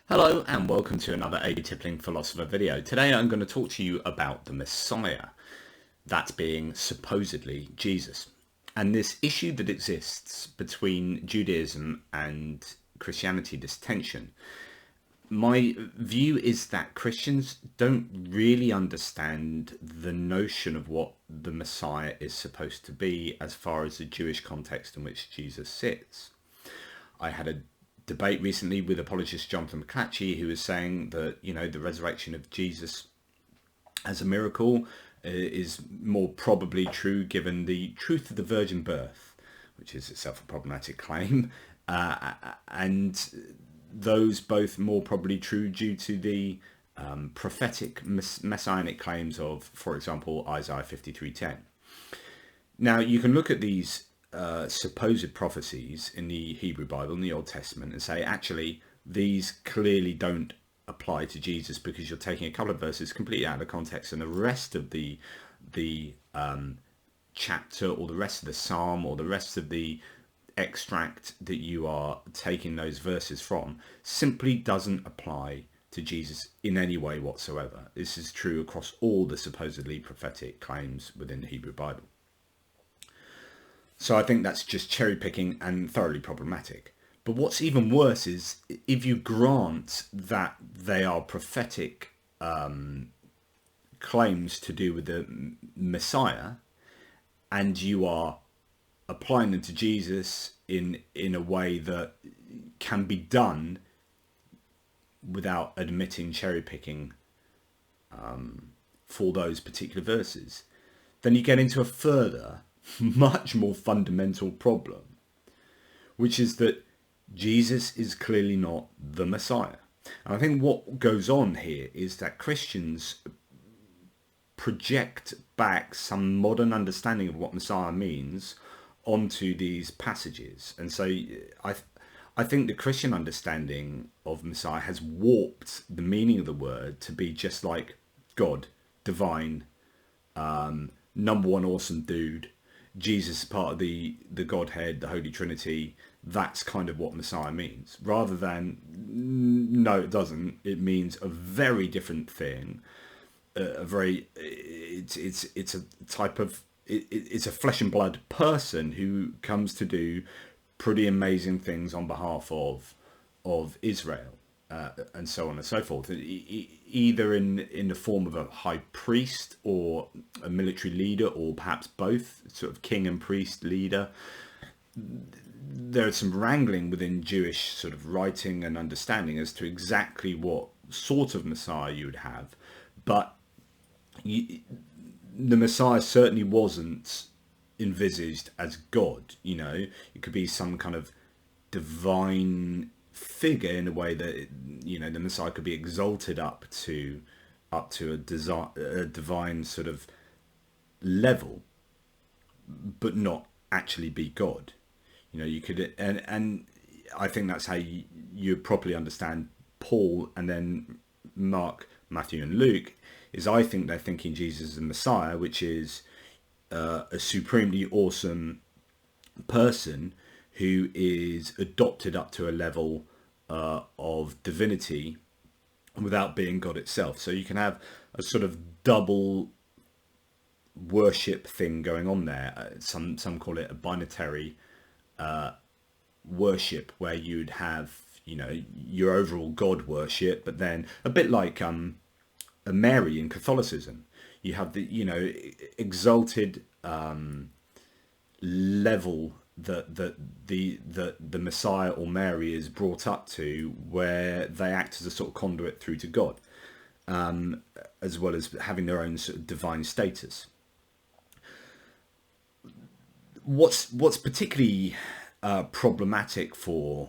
Hello and welcome to another Atypical Philosopher video. Today I'm going to talk to you about the Messiah, that being supposedly Jesus, and this issue that exists between Judaism and Christianity, this tension. My view is that Christians don't really understand the notion of what the Messiah is supposed to be as far as the Jewish context in which Jesus sits. I had a debate recently with apologist Jonathan McClatchy, who was saying that, the resurrection of Jesus as a miracle is more probably true given the truth of the virgin birth, which is itself a problematic claim, and those both more probably true due to the prophetic messianic claims of, for example, Isaiah 53:10. Now, you can look at these supposed prophecies in the Hebrew Bible, in the Old Testament, and say, actually, these clearly don't apply to Jesus because you're taking a couple of verses completely out of context, and the rest of the chapter or the rest of the psalm or the rest of the extract that you are taking those verses from simply doesn't apply to Jesus in any way whatsoever. This is true across all the supposedly prophetic claims within the Hebrew Bible. So I think that's just cherry picking and thoroughly problematic. But what's even worse is if you grant that they are prophetic claims to do with the Messiah, and you are applying them to Jesus in a way that can be done without admitting cherry picking for those particular verses, then you get into a further, much more fundamental problem, which is that Jesus is clearly not the Messiah. And I think what goes on here is that Christians project back some modern understanding of what Messiah means onto these passages. And so I think the Christian understanding of Messiah has warped the meaning of the word to be just like God, divine, number one awesome dude. Jesus is part of the Godhead, the Holy Trinity. That's kind of what Messiah means, rather than, no, it doesn't. It means a very different thing. It's a type of, it's a flesh and blood person who comes to do pretty amazing things on behalf of Israel, and so on and so forth. Either in the form of a high priest or a military leader, or perhaps both, sort of king and priest leader. There's some wrangling within Jewish sort of writing and understanding as to exactly what sort of Messiah you would have, but the Messiah certainly wasn't envisaged as God. It could be some kind of divine figure in a way that the Messiah could be exalted up to a divine sort of level, but not actually be God. You could, and I think that's how you properly understand Paul and then Mark, Matthew and Luke, is I think they're thinking Jesus is the Messiah, which is a supremely awesome person who is adopted up to a level of divinity without being God itself. So you can have a sort of double worship thing going on there. Some call it a binary worship, where you'd have your overall God worship, but then a bit like a Mary in Catholicism, you have the exalted level that the Messiah or Mary is brought up to, where they act as a sort of conduit through to God, as well as having their own sort of divine status. What's particularly problematic for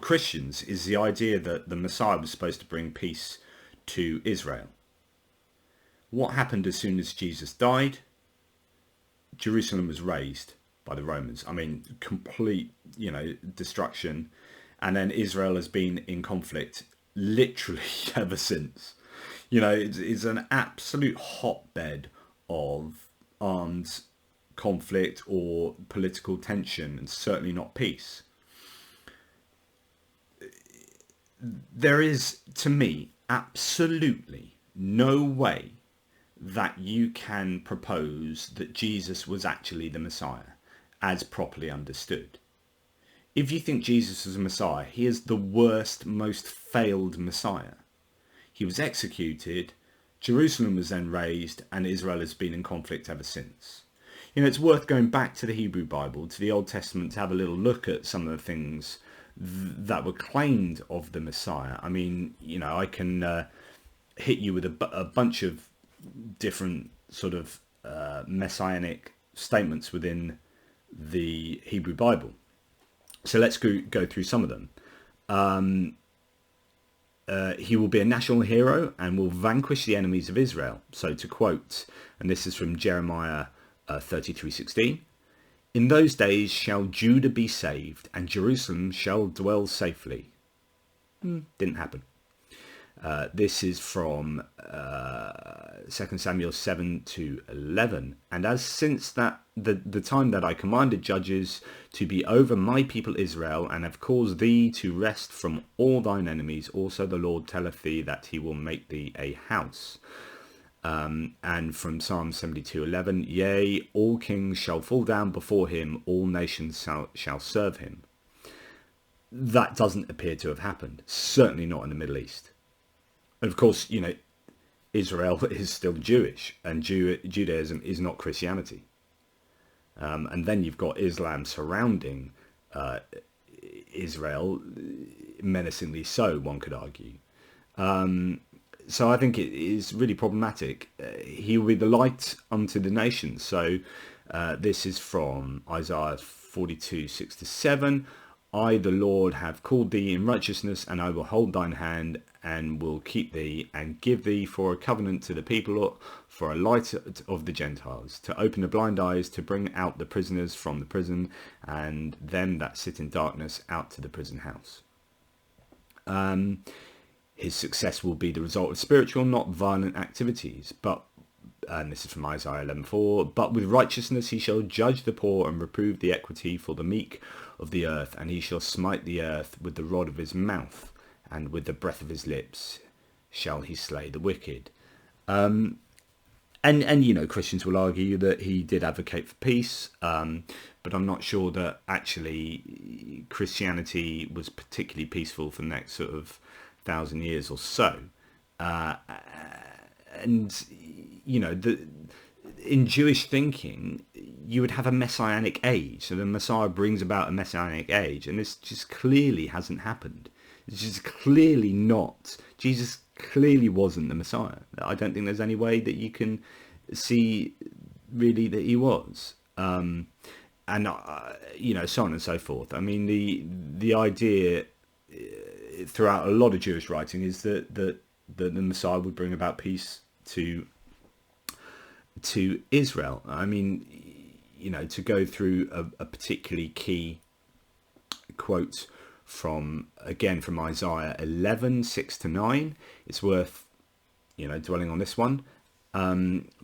Christians is the idea that the Messiah was supposed to bring peace to Israel. What happened as soon as Jesus died? Jerusalem was razed by the Romans. I mean, complete, destruction. And then Israel has been in conflict literally ever since. It's an absolute hotbed of armed conflict or political tension, and certainly not peace. there is, to me, absolutely no way that you can propose that Jesus was actually the Messiah as properly understood. If you think Jesus is a Messiah, he is the worst, most failed Messiah. He was executed, Jerusalem was then razed, and Israel has been in conflict ever since. You know, it's worth going back to the Hebrew Bible, to the Old Testament, to have a little look at some of the things that were claimed of the Messiah. I mean, you know, I can hit you with a bunch of different sort of messianic statements within the Hebrew Bible. So let's go through some of them. He will be a national hero and will vanquish the enemies of Israel. So to quote, and this is from Jeremiah 33:16, in those days shall Judah be saved and Jerusalem shall dwell safely. Didn't happen. This is from 2 Samuel 7-11. And as since that the time that I commanded judges to be over my people Israel, and have caused thee to rest from all thine enemies, also the Lord telleth thee that he will make thee a house. And from Psalm 72:11, yea, all kings shall fall down before him, all nations shall serve him. That doesn't appear to have happened, certainly not in the Middle East. And of course, you know, Israel is still Jewish, and Judaism is not Christianity. And then you've got Islam surrounding Israel, menacingly so, one could argue. So I think it is really problematic. He will be the light unto the nations. So this is from Isaiah 42:6-7. I, the Lord, have called thee in righteousness, and I will hold thine hand, and will keep thee, and give thee for a covenant to the people, for a light of the Gentiles, to open the blind eyes, to bring out the prisoners from the prison, and them that sit in darkness out to the prison house. His success will be the result of spiritual, not violent activities, but, and this is from Isaiah 11:4, but with righteousness he shall judge the poor and reprove the equity for the meek of the earth, and he shall smite the earth with the rod of his mouth, and with the breath of his lips shall he slay the wicked. And you know, Christians will argue that he did advocate for peace, but I'm not sure that actually Christianity was particularly peaceful for the next sort of 1,000 years or so. And you know, in Jewish thinking, you would have a messianic age. So the Messiah brings about a messianic age, and this just clearly hasn't happened. It's just clearly not. Jesus clearly wasn't the Messiah. I don't think there's any way that you can see really that he was. And you know, so on and so forth. I mean, the idea throughout a lot of Jewish writing is that the Messiah would bring about peace to Israel. I mean, you know, to go through a particularly key quote from Isaiah 11:6-9, it's worth, you know, dwelling on this one,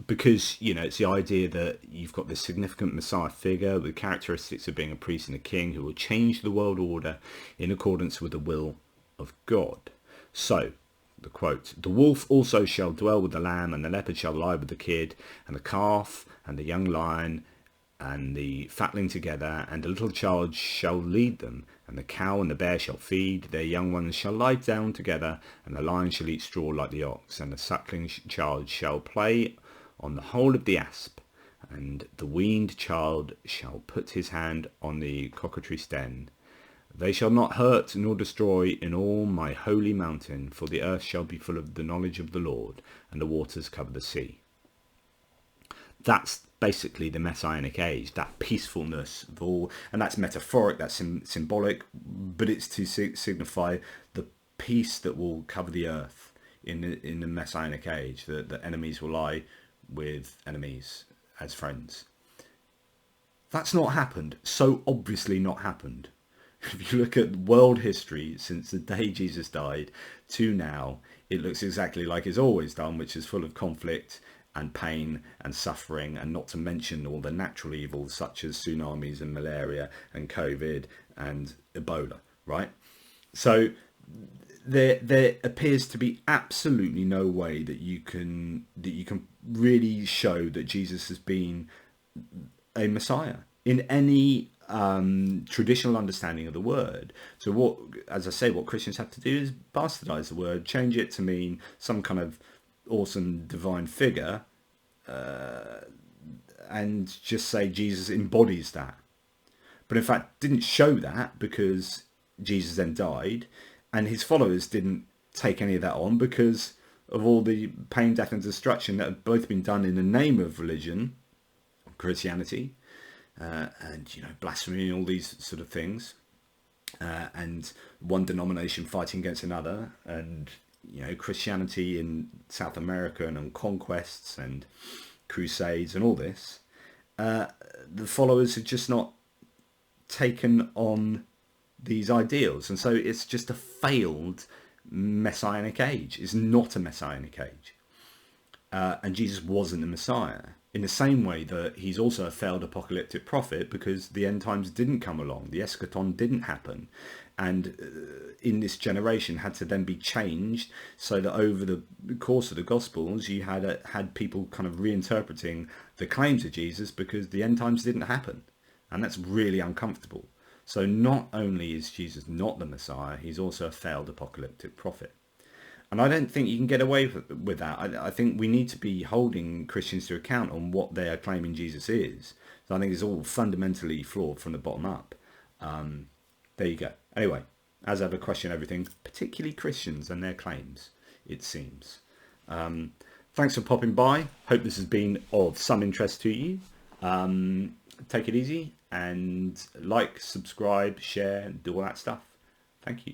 because, you know, it's the idea that you've got this significant Messiah figure with characteristics of being a priest and a king who will change the world order in accordance with the will of God. So the quote, the wolf also shall dwell with the lamb, and the leopard shall lie with the kid, and the calf and the young lion and the fatling together, and the little child shall lead them, and the cow and the bear shall feed, their young ones shall lie down together, and the lion shall eat straw like the ox, and the suckling child shall play on the hole of the asp, and the weaned child shall put his hand on the cockatrice den. They shall not hurt nor destroy in all my holy mountain, for the earth shall be full of the knowledge of the Lord, and the waters cover the sea. That's basically the messianic age, that peacefulness of all, and that's metaphoric, that's symbolic, but it's to signify the peace that will cover the earth in the messianic age, that the enemies will lie with enemies as friends. That's not happened, so obviously not happened. If you look at world history since the day Jesus died to now, it looks exactly like it's always done, which is full of conflict and pain and suffering, and not to mention all the natural evils such as tsunamis and malaria and COVID and Ebola, right? So there appears to be absolutely no way that you can really show that Jesus has been a Messiah in any traditional understanding of the word. So what, as I say, what Christians have to do is bastardize the word, change it to mean some kind of awesome divine figure, and just say Jesus embodies that. But in fact, didn't show that, because Jesus then died, and his followers didn't take any of that on because of all the pain, death, and destruction that have both been done in the name of religion, Christianity, and blasphemy and all these sort of things, and one denomination fighting against another, and Christianity in South America and on conquests and crusades and all this. The followers have just not taken on these ideals, and so it's just a failed messianic age. It's not a messianic age, and Jesus wasn't the Messiah, in the same way that he's also a failed apocalyptic prophet, because the end times didn't come along, the eschaton didn't happen, and in this generation had to then be changed, so that over the course of the Gospels you had people kind of reinterpreting the claims of Jesus because the end times didn't happen, and that's really uncomfortable. So not only is Jesus not the Messiah, he's also a failed apocalyptic prophet. And I don't think you can get away with that. I think we need to be holding Christians to account on what they are claiming Jesus is. So I think it's all fundamentally flawed from the bottom up. There you go. Anyway, as ever, question everything, particularly Christians and their claims, it seems. Thanks for popping by. Hope this has been of some interest to you. Take it easy and like, subscribe, share, do all that stuff. Thank you.